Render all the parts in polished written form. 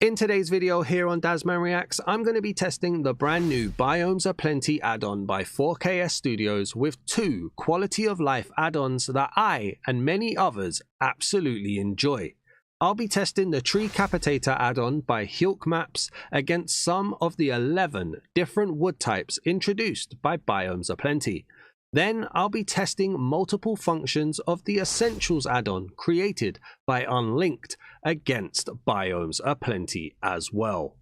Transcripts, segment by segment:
In today's video here on Dazman Reacts, I'm going to be testing the brand new Biomes O Plenty add-on by 4KS Studios with two quality of life add-ons that I and many others absolutely enjoy. I'll be testing the Tree Capitator add-on by Hilk Maps against some of the 11 different wood types introduced by Biomes O Plenty. Then I'll be testing multiple functions of the Essentials add-on created by Unlinked against Biomes O Plenty as well.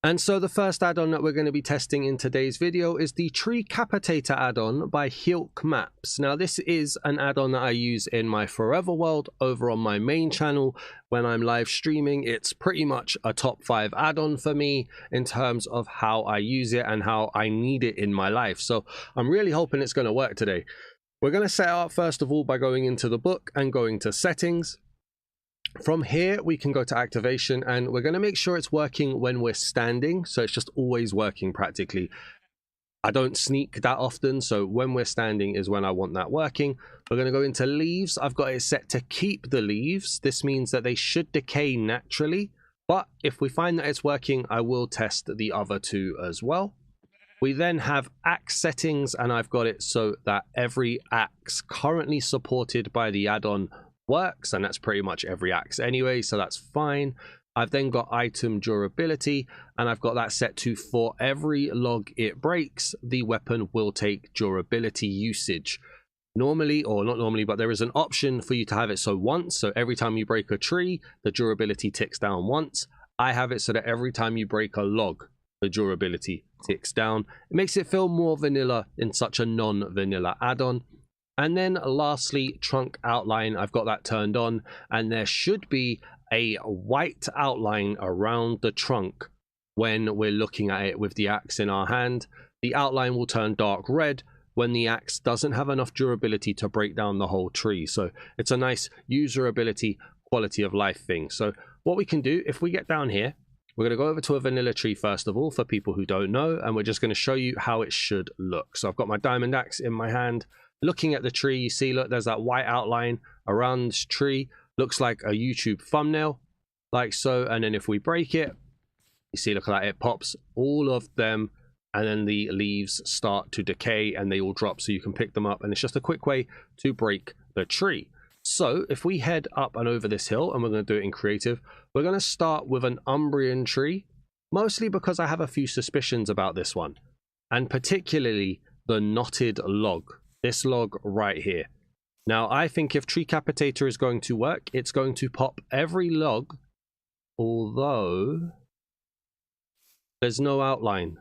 And so the first add-on that we're going to be testing in today's video is the Tree Capitator add-on by Hilk Maps. Now this is an add-on that I use in my Forever World over on my main channel when I'm live streaming. It's pretty much a top 5 add-on for me in terms of how I use it and how I need it in my life. So I'm really hoping it's going to work today. We're going to set it up first of all by going into the book and going to settings. From here we can go to activation and we're going to make sure it's working when we're standing, so it's just always working practically. I don't sneak that often, so when we're standing is when I want that working. We're going to go into leaves. I've got it set to keep the leaves. This means that they should decay naturally, but if we find that it's working, I will test the other two as well. We then have axe settings, and I've got it so that every axe currently supported by the add-on works, and that's pretty much every axe anyway, so that's fine. I've then got item durability, and I've got that set to for every log it breaks, the weapon will take durability usage. Normally, or not normally, but there is an option for you to have it so once, so every time you break a tree, the durability ticks down once. I have it so that every time you break a log, the durability ticks down. It makes it feel more vanilla in such a non-vanilla add-on. And then lastly, trunk outline, I've got that turned on, and there should be a white outline around the trunk when we're looking at it with the axe in our hand. The outline will turn dark red when the axe doesn't have enough durability to break down the whole tree. So it's a nice usability, quality of life thing. So what we can do, if we get down here, we're going to go over to a vanilla tree first of all for people who don't know, and we're just going to show you how it should look. So I've got my diamond axe in my hand. Looking at the tree, you see, look, there's that white outline around this tree. Looks like a YouTube thumbnail, like so. And then if we break it, you see, look at that, it pops all of them, and then the leaves start to decay and they all drop, so you can pick them up, and it's just a quick way to break the tree. So if we head up and over this hill, and we're going to do it in creative, we're going to start with an Umbrian tree, mostly because I have a few suspicions about this one, and particularly the knotted log. This log right here. Now, I think if Tree Capitator is going to work, it's going to pop every log, although there's no outline.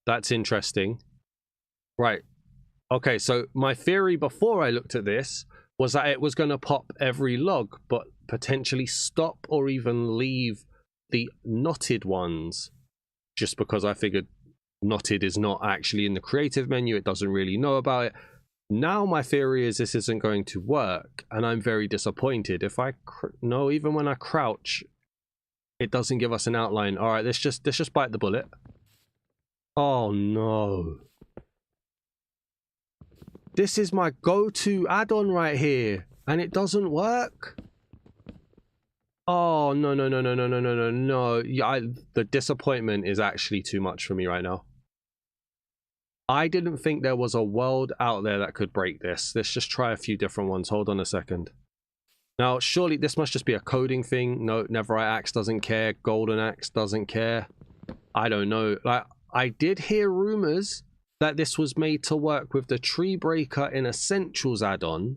That's interesting. Right. Okay, so my theory before I looked at this was that it was going to pop every log, but potentially stop or even leave the knotted ones, just because I figured knotted is not actually in the creative menu, it doesn't really know about it. Now my theory is this isn't going to work, and I'm very disappointed. If I no, even when I crouch, it doesn't give us an outline. All right, let's just bite the bullet. Oh no, this is my go-to add-on right here, and it doesn't work. Oh no. Yeah, the disappointment is actually too much for me right now. I didn't think there was a world out there that could break this. Let's just try a few different ones. Hold on a second. Now, surely this must just be a coding thing. No, Netherite Axe doesn't care. Golden Axe doesn't care. I don't know. Like, I did hear rumors that this was made to work with the Tree Breaker in Essentials add-on.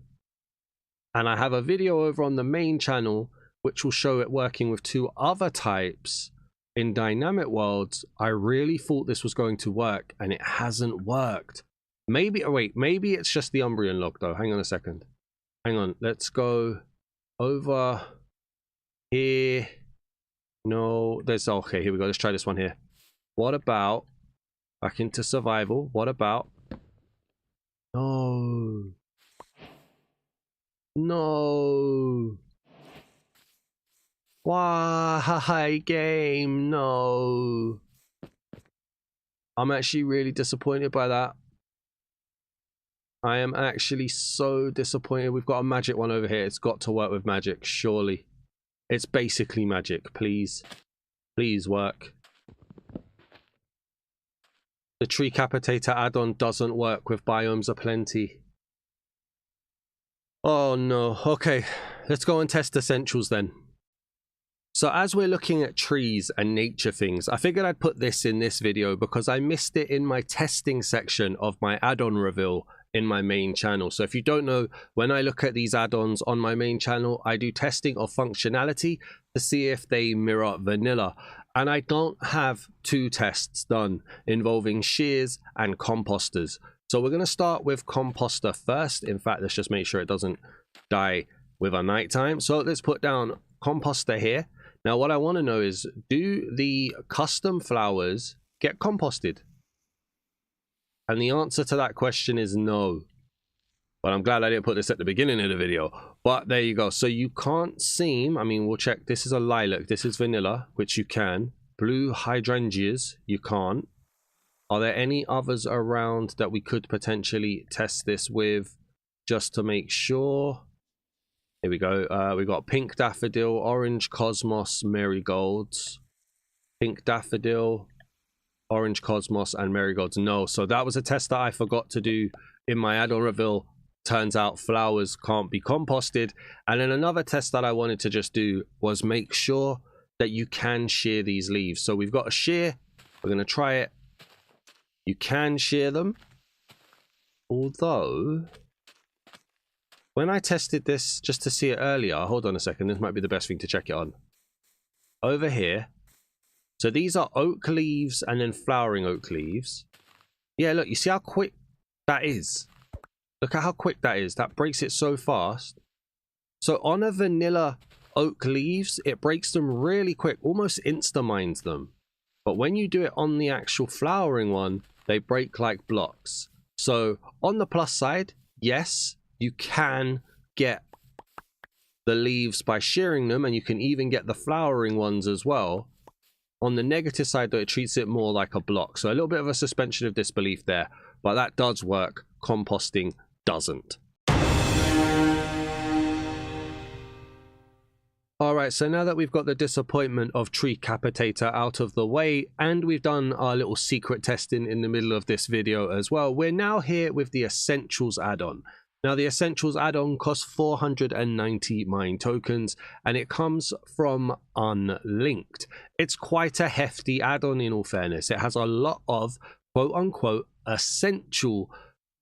And I have a video over on the main channel which will show it working with two other types in Dynamic Worlds. I really thought this was going to work, and it hasn't worked. Maybe, oh wait, maybe it's just the Umbrian log though. Hang on a second. Hang on, let's go over here. No, there's, okay, here we go. Let's try this one here. What about back into survival? What about, no. Why, game? No. I'm actually really disappointed by that. I am actually so disappointed. We've got a magic one over here. It's got to work with magic, surely. It's basically magic. Please. Please work. The Tree Capitator add-on doesn't work with Biomes O Plenty. Oh no. Okay, let's go and test essentials then. So as we're looking at trees and nature things, I figured I'd put this in this video because I missed it in my testing section of my add-on reveal in my main channel. So if you don't know, when I look at these add-ons on my main channel, I do testing of functionality to see if they mirror vanilla. And I don't have 2 tests done involving shears and composters. So we're going to start with composter first. In fact, let's just make sure it doesn't die with our nighttime. So let's put down composter here. Now what I want to know is, do the custom flowers get composted? And the answer to that question is no. But I'm glad I didn't put this at the beginning of the video. But there you go. So you can't seem, I mean, we'll check. This is a lilac. This is vanilla, which you can. Blue hydrangeas, you can't. Are there any others around that we could potentially test this with just to make sure? Here we go. We got pink daffodil, orange cosmos, marigolds. Pink daffodil, orange cosmos, and marigolds. No, so that was a test that I forgot to do in my add-on reveal. Turns out flowers can't be composted. And then another test that I wanted to just do was make sure that you can shear these leaves. So we've got a shear. We're going to try it. You can shear them. Although, when I tested this just to see it earlier, hold on a second, this might be the best thing to check it on. Over here. So these are oak leaves and then flowering oak leaves. Yeah, look, you see how quick that is? Look at how quick that is. That breaks it so fast. So on a vanilla oak leaves, it breaks them really quick, almost insta-mines them. But when you do it on the actual flowering one, they break like blocks. So on the plus side, yes, you can get the leaves by shearing them, and you can even get the flowering ones as well. On the negative side, though, it treats it more like a block. So a little bit of a suspension of disbelief there, but that does work. Composting doesn't. Alright, so now that we've got the disappointment of Tree Capitator out of the way, and we've done our little secret testing in the middle of this video as well, we're now here with the Essentials add-on. Now the Essentials add-on costs 490 mine tokens, and it comes from Unlinked. It's quite a hefty add-on in all fairness. It has a lot of quote-unquote essential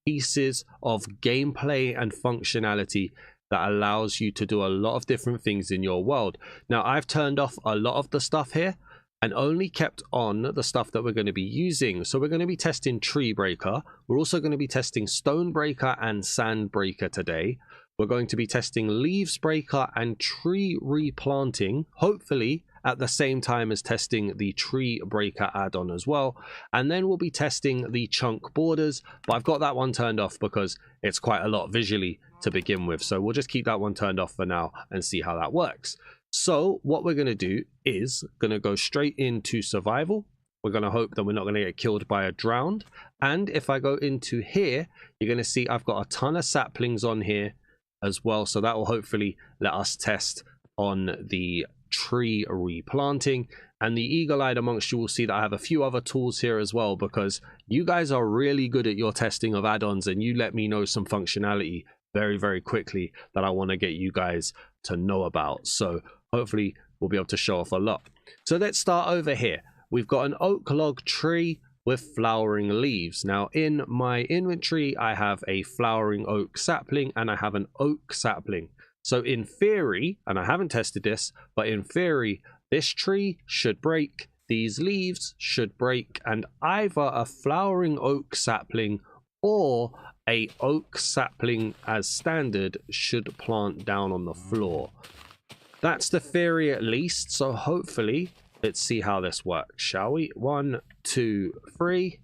pieces of gameplay and functionality that allows you to do a lot of different things in your world. Now, I've turned off a lot of the stuff here and only kept on the stuff that we're going to be using. So we're going to be testing Tree Breaker. We're also going to be testing Stone Breaker and Sand Breaker today. We're going to be testing Leaves Breaker and Tree Replanting, hopefully at the same time as testing the Tree Breaker add-on as well. And then we'll be testing the Chunk Borders, but I've got that one turned off because it's quite a lot visually to begin with. So we'll just keep that one turned off for now and see how that works. So what we're going to do is going to go straight into survival. We're going to hope that we're not going to get killed by a drowned. And if I go into here, you're going to see I've got a ton of saplings on here as well. So that will hopefully let us test on the tree replanting. And the eagle-eyed amongst you will see that I have a few other tools here as well, because you guys are really good at your testing of add-ons, and you let me know some functionality very, very quickly that I want to get you guys to know about. So hopefully we'll be able to show off a lot. So let's start over here. We've got an oak log tree with flowering leaves. Now in my inventory, I have a flowering oak sapling and I have an oak sapling. So in theory, and I haven't tested this, but in theory, this tree should break, these leaves should break, and either a flowering oak sapling or a oak sapling as standard should plant down on the floor. That's the theory at least, so hopefully, let's see how this works, shall we? 1, 2, 3.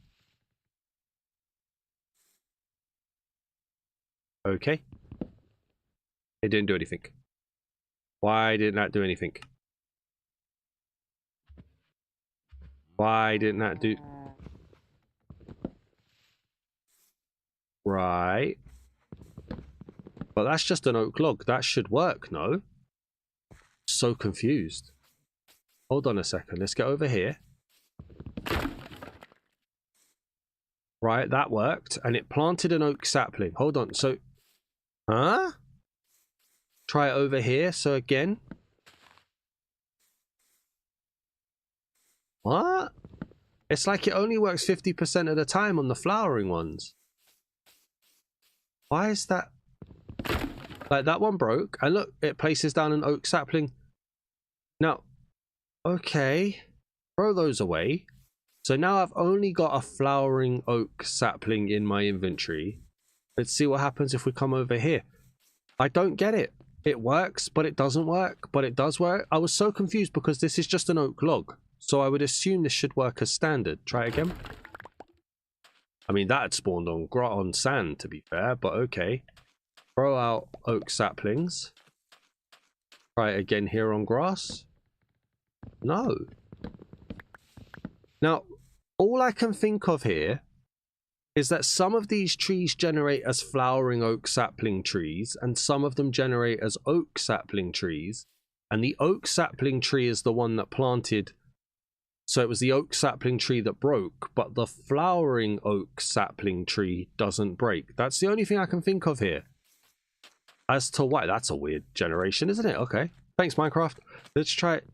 Okay. It didn't do anything. Why didn't that do anything? Why didn't that do... Right. But that's just an oak log. That should work, no? So confused. Hold on a second. Let's get over here. Right, that worked. And it planted an oak sapling. Hold on. So, huh? Try it over here. So again. What? It's like it only works 50% of the time on the flowering ones. Why is that? Like, that one broke. And look, it places down an oak sapling. Now, okay. Throw those away. So now I've only got a flowering oak sapling in my inventory. Let's see what happens if we come over here. I don't get it. It works, but it doesn't work. But it does work. I was so confused because this is just an oak log. So I would assume this should work as standard. Try it again. I mean, that had spawned on sand, to be fair, but okay. Throw out oak saplings. Try it again here on grass. No. Now, all I can think of here is that some of these trees generate as flowering oak sapling trees, and some of them generate as oak sapling trees. And the oak sapling tree is the one that planted. So it was the oak sapling tree that broke, but the flowering oak sapling tree doesn't break. That's the only thing I can think of here. As to why. That's a weird generation, isn't it? Okay. Thanks, Minecraft. Let's try it.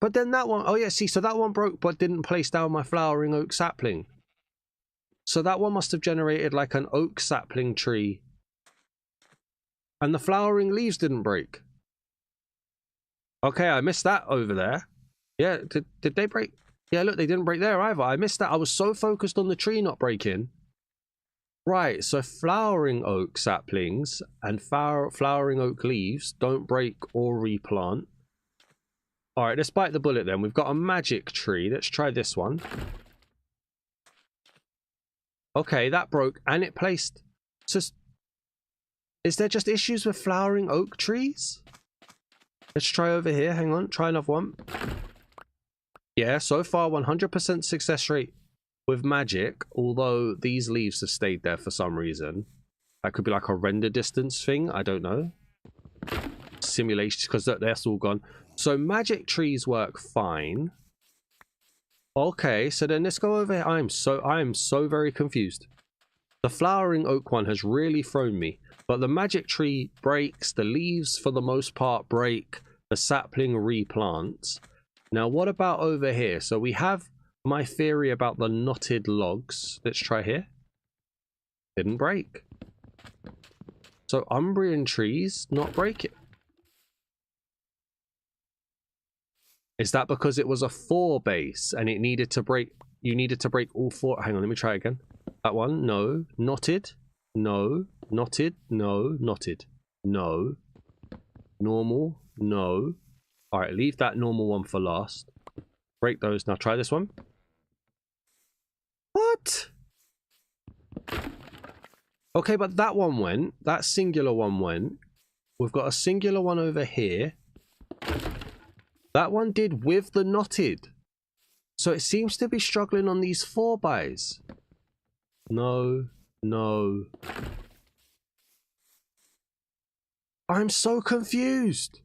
But then that one, oh yeah, see, so that one broke but didn't place down my flowering oak sapling. So that one must have generated like an oak sapling tree. And the flowering leaves didn't break. Okay, I missed that over there. Yeah, did they break? Yeah, look, they didn't break there either. I missed that. I was so focused on the tree not breaking. Right, so flowering oak saplings and flowering oak leaves don't break or replant. All right, let's bite the bullet then. We've got a magic tree. Let's try this one. Okay, that broke and it placed. So, is there just issues with flowering oak trees? Let's try over here. Hang on, try another one. Yeah, so far 100% success rate with magic, although these leaves have stayed there for some reason. That could be like a render distance thing. I don't know. Simulation, because that's all gone. So magic trees work fine. Okay, so then let's go over here. I am so very confused. The flowering oak one has really thrown me. But the magic tree breaks. The leaves, for the most part, break. The sapling replants. Now, what about over here? So we have my theory about the knotted logs. Let's try here. Didn't break. So Umbrian trees not break it. Is that because it was a 4 base and it needed to break? You needed to break all 4. Hang on, let me try again. That one, no. Knotted, no. Knotted, no. Knotted, no. Normal, no. All right, leave that normal one for last. Break those. Now try this one. What? Okay, but that one went. That singular one went. We've got a singular one over here. That one did with the knotted. So it seems to be struggling on these 4x. No, no. I'm so confused.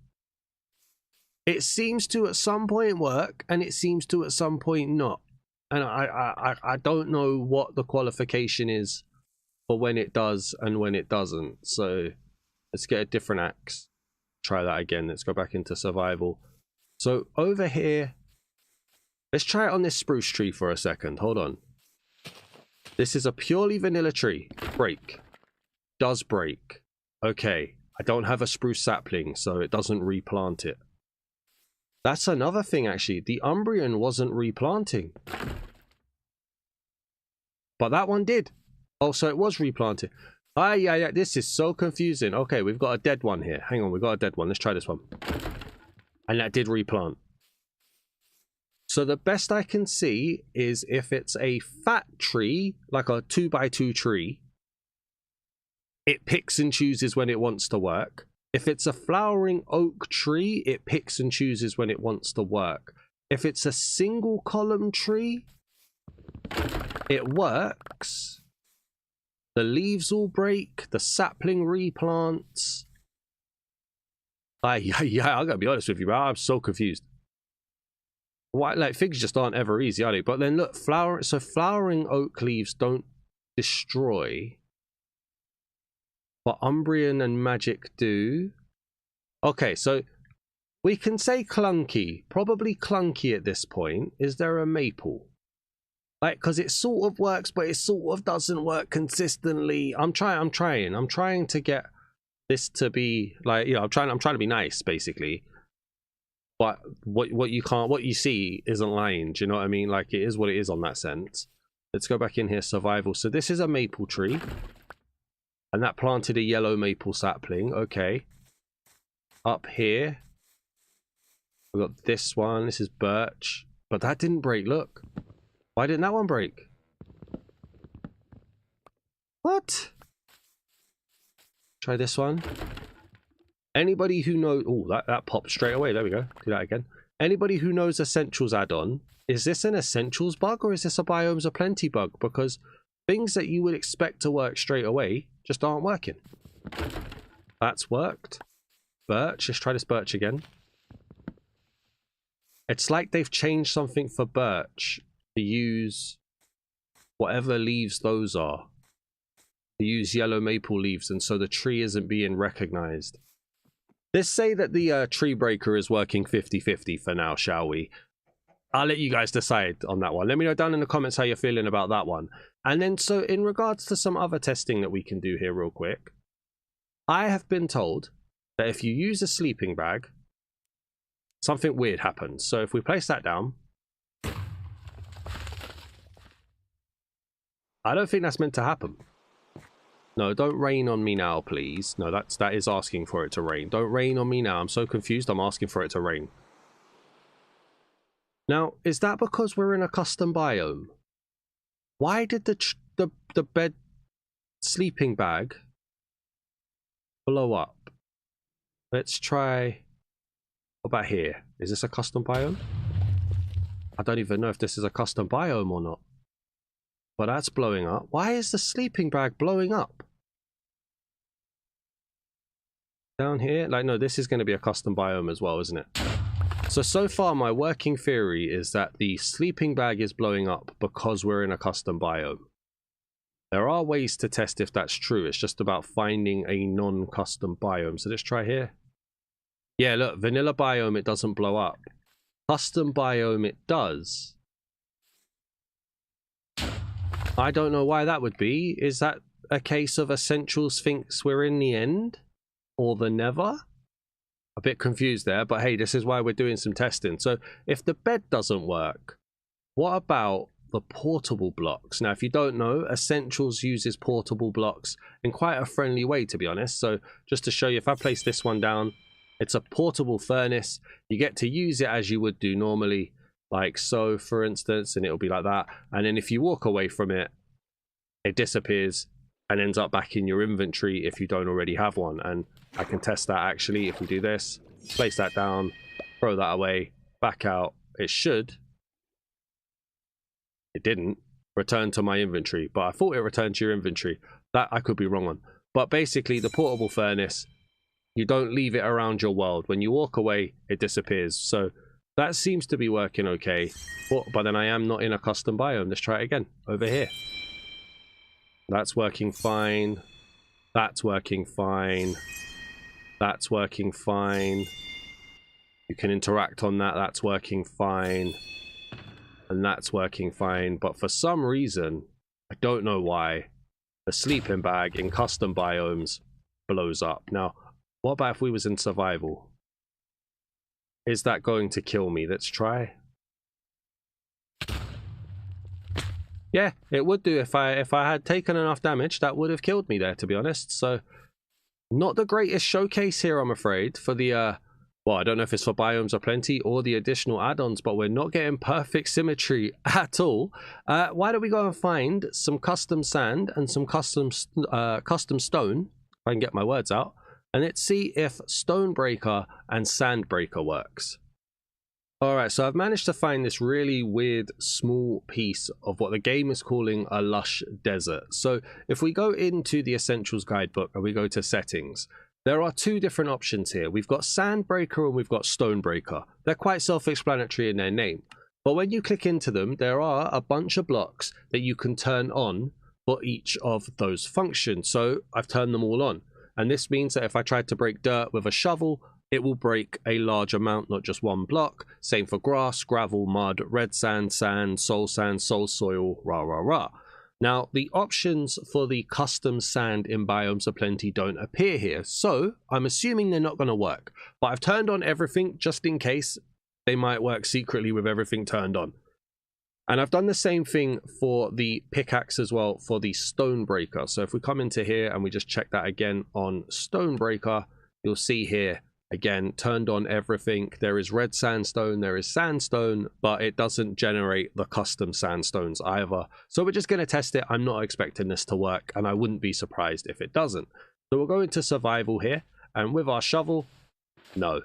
It seems to at some point work, and it seems to at some point not. And I don't know what the qualification is for when it does and when it doesn't. So let's get a different axe. Try that again. Let's go back into survival. So over here, let's try it on this spruce tree for a second. Hold on. This is a purely vanilla tree. Break. Does break. Okay. I don't have a spruce sapling, so it doesn't replant it. That's another thing, actually. The Umbrian wasn't replanting. But that one did. Oh, so it was replanted. Ah, yeah. This is so confusing. Okay, we've got a dead one here. Hang on, we've got a dead one. Let's try this one. And that did replant. So the best I can see is if it's a fat tree, like a 2x2 tree, it picks and chooses when it wants to work. If it's a flowering oak tree, it picks and chooses when it wants to work. If it's a single column tree, it works. The leaves all break. The sapling replants. Yeah, I gotta be honest with you, bro. I'm so confused. Why, like, things just aren't ever easy, are they? But then look, flowering oak leaves don't destroy, but Umbrian and magic do. Okay, so we can say clunky, probably clunky at this point. Is there a maple? Like, because it sort of works, but it sort of doesn't work consistently. I'm trying to get this to be like, you know, I'm trying to be nice, basically. But what you see isn't lying. Do you know what I mean? Like, it is what it is on that sense. Let's go back in here. Survival. So this is a maple tree, and that planted a yellow maple sapling. Okay. Up here, we got this one. This is birch, but that didn't break. Look, why didn't that one break? What? Try this one. Anybody who knows... Oh, that popped straight away. There we go. Do that again. Anybody who knows Essentials add-on, is this an Essentials bug or is this a Biomes O Plenty bug? Because things that you would expect to work straight away just aren't working. That's worked. Birch. Let's try this birch again. It's like they've changed something for birch to use whatever leaves those are. To use yellow maple leaves, and so the tree isn't being recognized. Let's say that the tree breaker is working 50-50 for now, shall we? I'll let you guys decide on that one. Let me know down in the comments how you're feeling about that one. And then, so in regards to some other testing that we can do here real quick, I have been told that if you use a sleeping bag, something weird happens. So if we place that down, I don't think that's meant to happen. No, don't rain on me now, please. No, that is asking for it to rain. Don't rain on me now. I'm so confused. I'm asking for it to rain. Now, is that because we're in a custom biome? Why did the bed sleeping bag blow up? Let's try... What about here? Is this a custom biome? I don't even know if this is a custom biome or not. But that's blowing up. Why is the sleeping bag blowing up? Down here? Like, no, this is going to be a custom biome as well, isn't it? So far, my working theory is that the sleeping bag is blowing up because we're in a custom biome. There are ways to test if that's true. It's just about finding a non-custom biome. So let's try here. Yeah, look, vanilla biome, it doesn't blow up. Custom biome, it does. I don't know why that would be. Is that a case of Essentials thinks we're in the end? Or the never? A bit confused there, but hey, this is why we're doing some testing. So if the bed doesn't work, what about the portable blocks? Now, if you don't know, Essentials uses portable blocks in quite a friendly way, to be honest. So just to show you, if I place this one down, it's a portable furnace. You get to use it as you would do normally, like so, for instance, and it'll be like that. And then if you walk away from it, it disappears and ends up back in your inventory if you don't already have one. And I can test that actually. If we do this, place that down, throw that away, back out, it should. It didn't return to my inventory, but I thought it returned to your inventory. That I could be wrong on. But basically, the portable furnace, you don't leave it around your world. When you walk away, it disappears. So that seems to be working okay. But then I am not in a custom biome. Let's try it again over here. That's working fine. That's working fine. That's working fine. You can interact on that. That's working fine. And that's working fine. But for some reason, I don't know why, the sleeping bag in custom biomes blows up. Now, what about if we was in survival? Is that going to kill me? Let's try. Yeah, it would do. If I had taken enough damage, that would have killed me there, to be honest. So, not the greatest showcase here, I'm afraid, for the, well, I don't know if it's for Biomes O Plenty or the additional add-ons, but we're not getting perfect symmetry at all. Why don't we go and find some custom sand and some custom stone, if I can get my words out, and let's see if Stonebreaker and Sandbreaker works. All right, so I've managed to find this really weird small piece of what the game is calling a lush desert. So if we go into the Essentials guidebook and we go to settings, there are two different options here. We've got Sandbreaker and we've got Stonebreaker. They're quite self-explanatory in their name. But when you click into them, there are a bunch of blocks that you can turn on for each of those functions. So I've turned them all on. And this means that if I tried to break dirt with a shovel, it will break a large amount, not just one block. Same for grass, gravel, mud, red sand, soul soil, rah, rah, rah. Now, the options for the custom sand in Biomes O Plenty don't appear here, so I'm assuming they're not going to work. But I've turned on everything just in case they might work secretly with everything turned on. And I've done the same thing for the pickaxe as well for the Stonebreaker. So if we come into here and we just check that again on Stonebreaker, you'll see here, again, turned on everything. There is red sandstone, there is sandstone, but it doesn't generate the custom sandstones either. So we're just going to test it. I'm not expecting this to work, and I wouldn't be surprised if it doesn't. So we'll go into survival here, and with our shovel, no,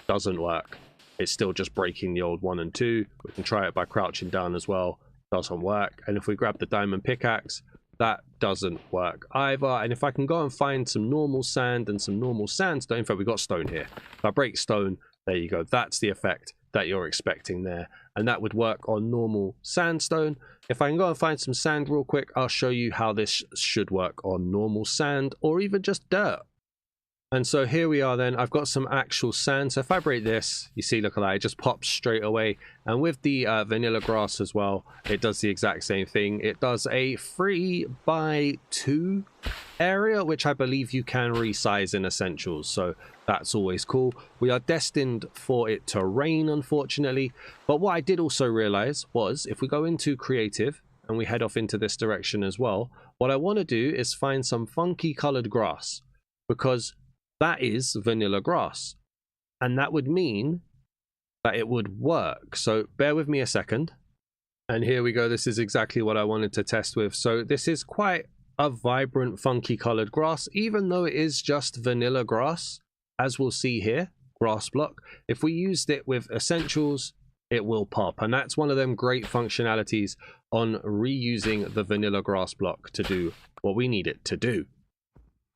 doesn't work. It's still just breaking the old 1 and 2. We can try it by crouching down as well. Doesn't work. And if we grab the diamond pickaxe, that doesn't work either. And if I can go and find some normal sand and some normal sandstone, in fact, we've got stone here. If I break stone, there you go. That's the effect that you're expecting there. And that would work on normal sandstone. If I can go and find some sand real quick, I'll show you how this should work on normal sand or even just dirt. And so here we are then. I've got some actual sand. So if I break this, you see, look at that. It just pops straight away. And with the vanilla grass as well, it does the exact same thing. It does a 3x2 area, which I believe you can resize in Essentials. So that's always cool. We are destined for it to rain, unfortunately. But what I did also realize was if we go into creative and we head off into this direction as well, what I want to do is find some funky colored grass, because that is vanilla grass, and that would mean that it would work. So bear with me a second, and here we go. This is exactly what I wanted to test with. So this is quite a vibrant, funky colored grass, even though it is just vanilla grass, as we'll see here, grass block. If we used it with Essentials, it will pop, and that's one of them great functionalities on reusing the vanilla grass block to do what we need it to do.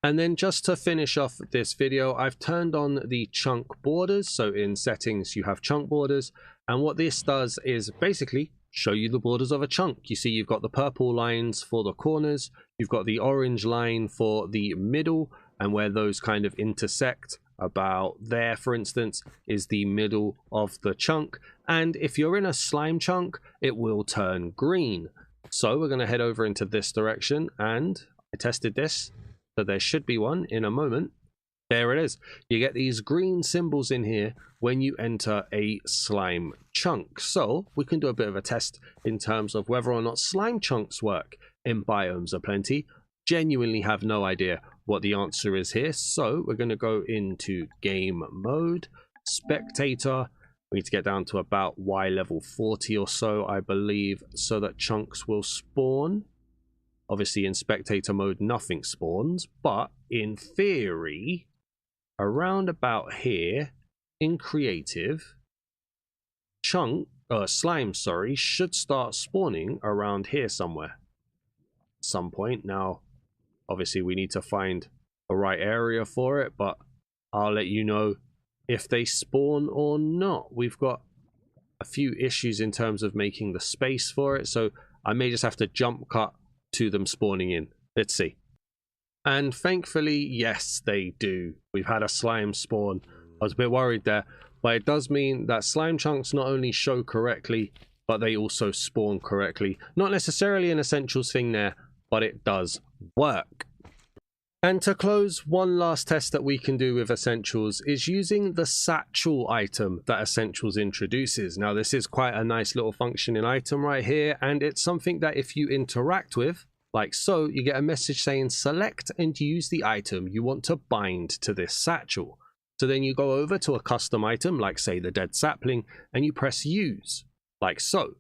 And then just to finish off this video, I've turned on the chunk borders. So in settings, you have chunk borders. And what this does is basically show you the borders of a chunk. You see, you've got the purple lines for the corners. You've got the orange line for the middle, and where those kind of intersect about there, for instance, is the middle of the chunk. And if you're in a slime chunk, it will turn green. So we're going to head over into this direction, and I tested this. So there should be one in a moment. There it is. You get these green symbols in here when you enter a slime chunk. So we can do a bit of a test in terms of whether or not slime chunks work in Biomes O Plenty. Genuinely have no idea what the answer is here. So we're going to go into game mode, spectator. We need to get down to about Y level 40 or so, I believe, so that chunks will spawn. Obviously, in spectator mode, nothing spawns, but in theory, around about here, in creative, slime, should start spawning around here somewhere. At some point. Now, obviously, we need to find the right area for it, but I'll let you know if they spawn or not. We've got a few issues in terms of making the space for it, so I may just have to jump cut to them spawning in. Let's see. And thankfully, yes, they do. We've had a slime spawn. I was a bit worried there, but it does mean that slime chunks not only show correctly, but they also spawn correctly. Not necessarily an Essentials thing there, but it does work. And to close, one last test that we can do with Essentials is using the satchel item that Essentials introduces. Now, this is quite a nice little functioning item right here, and it's something that if you interact with, like so, you get a message saying select and use the item you want to bind to this satchel. So then you go over to a custom item, like say the dead sapling, and you press use, like so.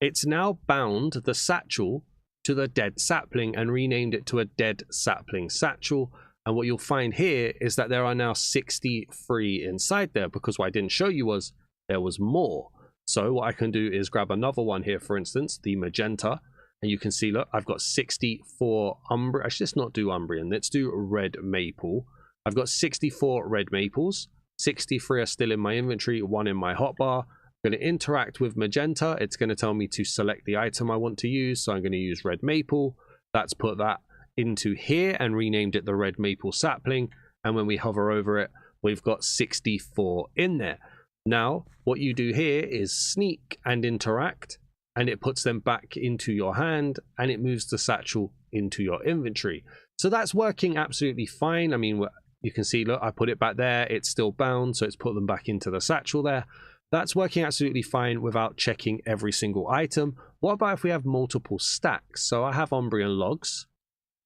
It's now bound the satchel to the dead sapling and renamed it to a dead sapling satchel. And what you'll find here is that there are now 63 inside there, because what I didn't show you was there was more. So what I can do is grab another one here, for instance, the magenta, and you can see, look, I've got 64 Umbrian. Actually, let's not do Umbrian. Let's do red maple. I've got 64 red maples. 63 are still in my inventory, 1 in my hotbar. I'm going to interact with magenta. It's going to tell me to select the item I want to use. So I'm going to use red maple. That's put that into here and renamed it the red maple sapling. And when we hover over it, we've got 64 in there. Now, what you do here is sneak and interact, and it puts them back into your hand, and it moves the satchel into your inventory. So that's working absolutely fine. I mean, you can see, look, I put it back there. It's still bound, so it's put them back into the satchel there. That's working absolutely fine without checking every single item. What about if we have multiple stacks? So I have Umbrian logs.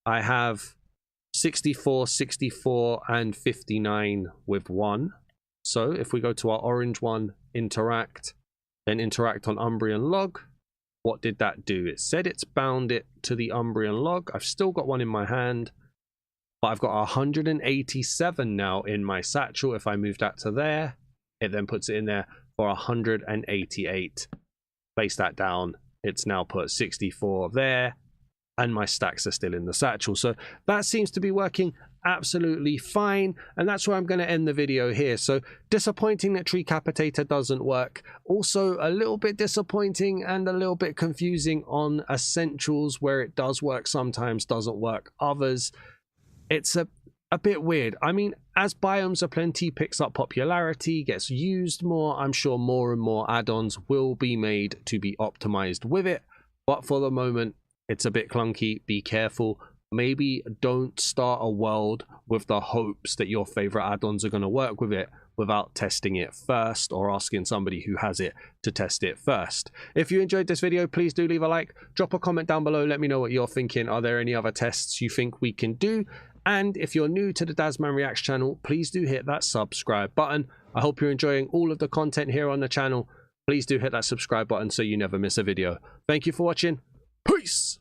I have 64, 64, and 59 with 1. So if we go to our orange one, interact, then interact on Umbrian log, what did that do? It said it's bound it to the Umbrian log. I've still got one in my hand, but I've got 187 now in my satchel. If I move that to there, it then puts it in there for 188. Place that down. It's now put 64 there, and my stacks are still in the satchel. So that seems to be working absolutely fine, and that's where I'm going to end the video here. So disappointing that Tree Capitator doesn't work. Also a little bit disappointing and a little bit confusing on essentials, where it does work sometimes, doesn't work others. It's a bit weird. I mean, as Biomes O Plenty picks up popularity, gets used more, I'm sure more and more add-ons will be made to be optimized with it, but for the moment it's a bit clunky. Be careful. Maybe don't start a world with the hopes that your favorite add-ons are going to work with it without testing it first, or asking somebody who has it to test it first. If you enjoyed this video, please do leave a like, drop a comment down below, let me know what you're thinking. Are there any other tests you think we can do? And if you're new to the Dazman Reacts channel, please do hit that subscribe button. I hope you're enjoying all of the content here on the channel. Please do hit that subscribe button so you never miss a video. Thank you for watching. Peace!